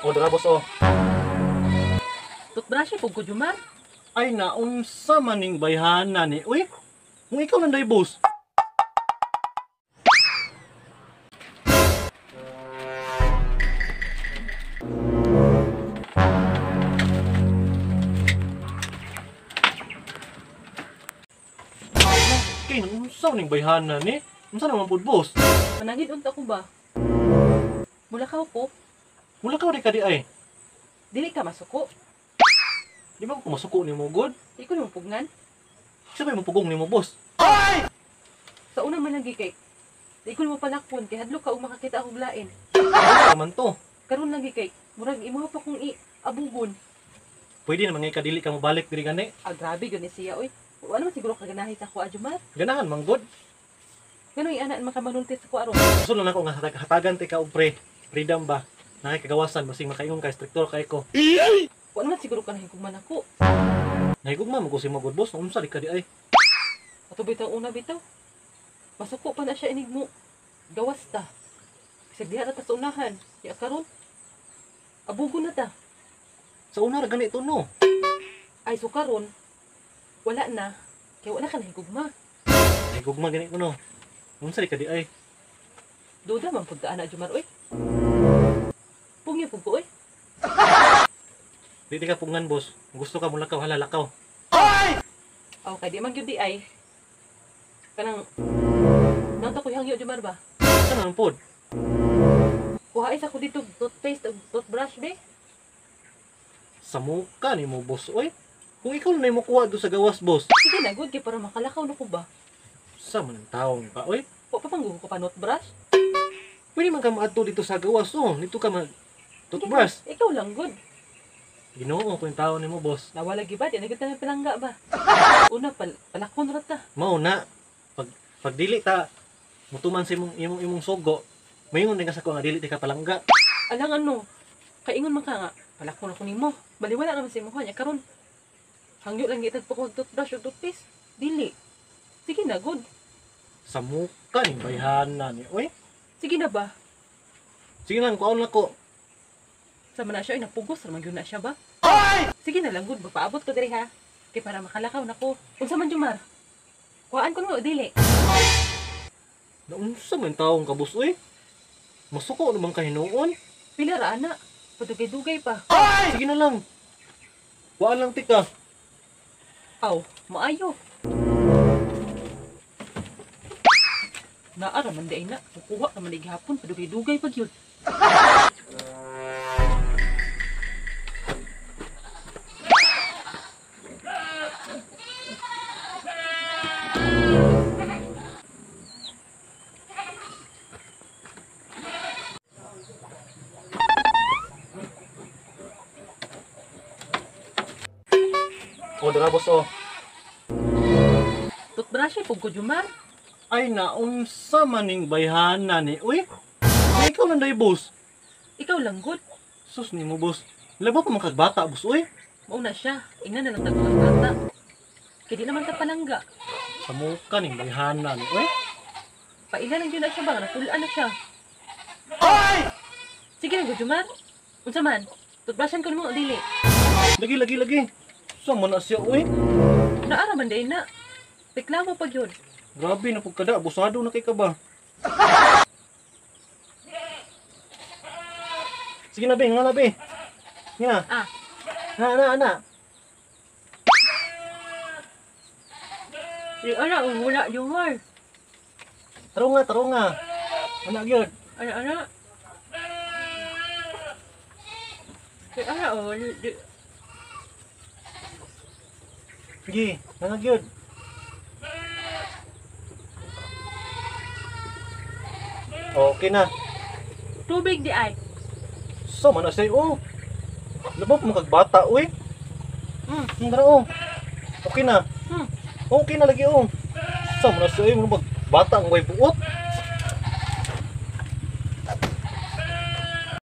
O dara boss o. Toothbrush pug ko Jumar. Ay naunsa maning bayhana ni. Uy, kung ikaw lang day boss. Kay naunsa maning bayhana ni. Unsa naman pud boss? Manangin unta ko ba? Mulakaw ko. Mula ka di ka di ay. Dili ka masuko. Di ba ko masuko nimo god? Di ko nung pugnan. Sabay mo pugong nimo boss. Sa una man lagi kay. Di ko mo palakpon kay hadlo ka og makakita og lain. Ano naman to? Karon lagi kay murag imo pa kong abugon. Pwede naman ngay kadili ka mo balik diri gani. Ah, grabe gani siya oy. Wala man siguro kaganahi sa ko Jumar. Ganahan man god. Ganoy ana makamanulti sa ko aron. Gusto lang ako nga hatagan ti ka og pre. Freedom ba? Nakikagawasan basing makaingon ka instruktor kay ko. Wala man siguro ka nahigugman ako. Nahigugma mo ko si mo good boss. Unsa di ka di ay. Ato bitaw una bitaw. Masuko pa na siya inig mo. Gawas ta. Kasi diha na ta sa unahan. Ya karon. Abugon na ta. Sa una ra ganito no. Ay so karon. Wala na. Kaya wala ka nahigugma. Nahigugma gani ko no. Unsa di ka di ay. Duda man pud ta ana Jumar oy. Pungyo pud ko oy. Di ka pungan boss. Gusto ka mula ka halalakaw. Aw kay di man gyud di ay. Kanang nang ko hangyo Jumar ba? Unsa naman pod? Kuha isa ko dito toothpaste ug toothbrush be. Sa muka ni mo boss oy. Kung ikaw na mo kuha do sa gawas boss. Sige na good kay para makalakaw na ko ba. Sa man ang taong ka oy. Wa pa pangguho ko pa toothbrush. Pwede man ka maadto dito sa gawas oh. Dito ka mag toothbrush. Ikaw lang good. Ginoo ko yung tao nimo boss. Nawala gibad, yan agad na palangga ba? Una palakon ra ta. Mao na pag dili ta mutuman sa imong sugo. Mayingon din ka sa ko nga dili ti ka palangga. Alang ano, kaingon man ka nga, palakon ako nimo. Baliwala naman sa imo kanya karon. Hangyo lang gitag po ko toothbrush o toothpaste. Dili. Sige na, good. Sa muka ni bayhana ni. Oy, Sige na ba? sige lang kuon na ko. Sama na siya, ay napugos naman yun na siya ba? Sige na lang, good. Magpaabot ko diri ha. Kaya para makalakaw na ko. Unsa man Jumar? Kuhaan ko nga, dili. Naunsa man taong ka boss oy? Masuko naman ka hinuon. Pila ra ana. Padugay-dugay pa. Sige na lang. Kuan lang tika. Aw, maayo. Naara man day na. Kukuha naman igihapon. Padugay-dugay pag yun. O dara boss o. Toothbrush pug ko Jumar. Ay naunsa maning bayhana ni. Uy, ikaw lang day boss. Ikaw lang good. Sus ni mo boss. Labo pa man kag bata boss oy. Mauna siya. Ingnan na lang tagulang bata. Kaya di naman ka palangga. Sa muka ning bayhana ni. Uy, Paila lang yun na siya ba? Natulaan na siya. Sige lang, Jumar. Unsa man? Toothbrushan ko mo, dili. lagi. Sa man na siya uy. Naara man day na. Reklamo pag yun. Grabe na pug kada abusado na kay ka ba. Sige na be, nga na be. Nga. Ah, Na. yung ana, wala, Jumar. Taro nga. Anak gyud. Ana. Yung ana, Sige, anak gyud. Okay na. tubig di ay. Sa man na siya oh. Labo pa man kag bata uy. Tara oh. Okay na. Okay na lagi oh. Sa man na siya mga bata ang way buot.